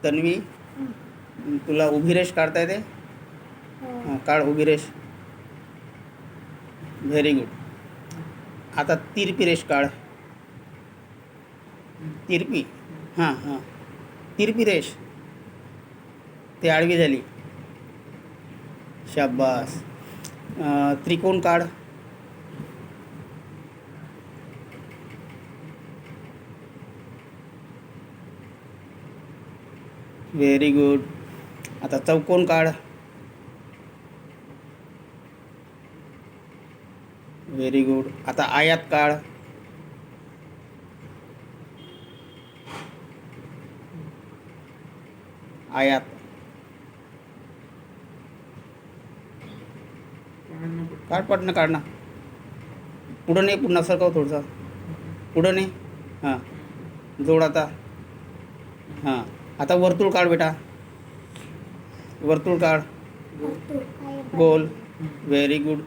तन्वी, तुला उभी रेष काढता येते? हां, काढ उभी रेष. Very good. आता तिरपी रेष काढ. तिरपी. हां हां, तिरपी रेष. ते आडवी झाली. शाबास. त्रिकोण काढ. Very good. आता चौकोन काढ. Very good. आता आयात काढ. आयात. काढ पटनं, काढ ना. पुढं नाही, पुन्हा सरकव थोडंसं. पुढं नाही. हां, जोड आता. हां, आता वर्तुळ काढ बेटा. वर्तुळ काढ. गोल. Very good.